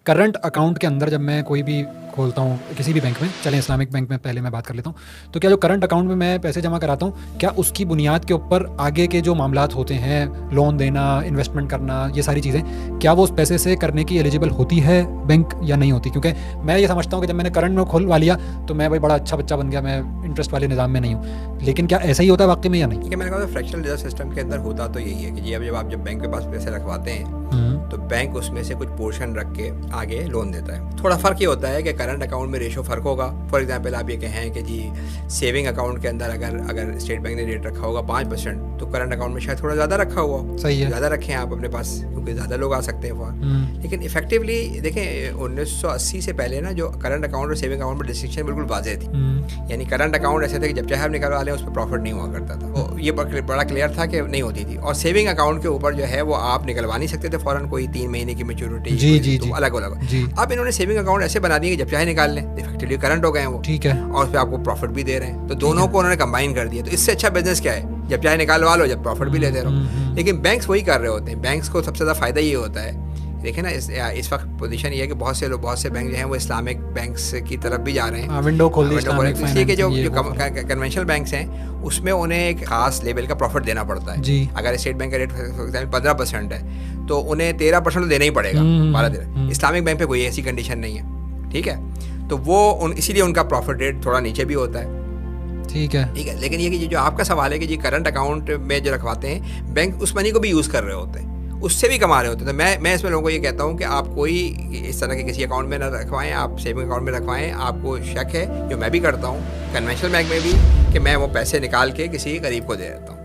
Current account के अंदर जब मैं कोई भी खोलता हूँ किसी भी बैंक में, चलें इस्लामिक बैंक में पहले मैं बात कर लेता हूँ, तो क्या जो करंट अकाउंट में मैं पैसे जमा कराता हूँ, क्या उसकी बुनियाद के ऊपर आगे के जो मामलात होते हैं, लोन देना, इन्वेस्टमेंट करना, ये सारी चीज़ें, क्या वो उस पैसे से करने की एलिजिबल होती है बैंक या नहीं होती? क्योंकि मैं ये समझता हूँ कि जब मैंने करंट में खोलवा लिया तो मैं भाई बड़ा अच्छा बच्चा बन गया, मैं इंटरेस्ट वाले निज़ाम में नहीं हूँ, लेकिन क्या ऐसा ही होता है वाकई में या नहीं? ठीक है, मैंने कहा फ्रैक्शनल रिजर्व सिस्टम के अंदर होता तो यही है कि जी अब जब बैंक के पास पैसे रखवाते हैं तो बैंक उसमें से कुछ पोर्शन रख के आगे लोन देता है। थोड़ा फ़र्क ये होता है कि करंट अकाउंट में रेशो फ़र्क होगा। फॉर एग्जांपल आप ये कहें कि जी सेविंग अकाउंट के अंदर अगर स्टेट बैंक ने रेट रखा होगा 5%, तो करंट अकाउंट में शायद थोड़ा ज़्यादा रखा हुआ। सही है, ज़्यादा रखें आप अपने पास, क्योंकि ज़्यादा लोग आ सकते हैं फॉर। लेकिन इफेक्टिवली देखें 1980 से पहले ना जो करंट अकाउंट और सेविंग अकाउंट में डिस्टिंक्शन बिल्कुल वाज़ेह थी। यानी करंट अकाउंट ऐसे थे कि जब चाहे आप निकलवा लें उस पर प्रॉफिट नहीं हुआ करता था, तो ये बड़ा क्लियर था कि नहीं होती थी। और सेविंग अकाउंट के ऊपर जो है वो आप निकलवा नहीं सकते थे फ़ौरन, कोई 3 महीने की मैच्योरिटी, जी तो अलग अलग। अब इन्होंने सेविंग अकाउंट ऐसे बना दिए कि जब चाहे निकाल लें, इफेक्टिवली करंट हो गए हैं वो, ठीक है, और उस पर आपको प्रॉफिट भी दे रहे हैं। तो दोनों को उन्होंने कंबाइन कर दिया। तो इससे अच्छा बिजनेस क्या है, जब चाहे निकालवा लो, जब प्रॉफिट भी लेते रहो। लेकिन बैंक्स वही कर रहे होते हैं। बैंक्स को सबसे ज़्यादा फ़ायदा ये होता है, देखें ना इस वक्त पोजीशन ये है कि बहुत से बैंक जो हैं वो इस्लामिक बैंक्स की तरफ भी जा रहे हैं। विंडो खोल दी, इसलिए कि जो कन्वेंशनल बैंक्स हैं उसमें उन्हें एक खास लेवल का प्रॉफिट देना पड़ता है जी। अगर स्टेट बैंक का रेट 15% है तो उन्हें 13% तो देना ही पड़ेगा, 12-13। इस्लामिक बैंक पे कोई ऐसी कंडीशन नहीं है, ठीक है। तो वो इसीलिए उनका प्रॉफिट रेट थोड़ा नीचे भी होता है, ठीक है। लेकिन ये कि जो आपका सवाल है कि जी करंट अकाउंट में जो रखवाते हैं बैंक, उस मनी को भी यूज़ कर रहे होते हैं, उससे भी कमा रहे होते हैं। तो मैं इसमें लोगों को ये कहता हूँ कि आप कोई इस तरह के किसी अकाउंट में ना रखवाएं, आप सेविंग अकाउंट में रखवाएं। आपको शक है, जो मैं भी करता हूँ कन्वेंशनल बैंक में भी, कि मैं वो पैसे निकाल के किसी गरीब को दे देता हूँ।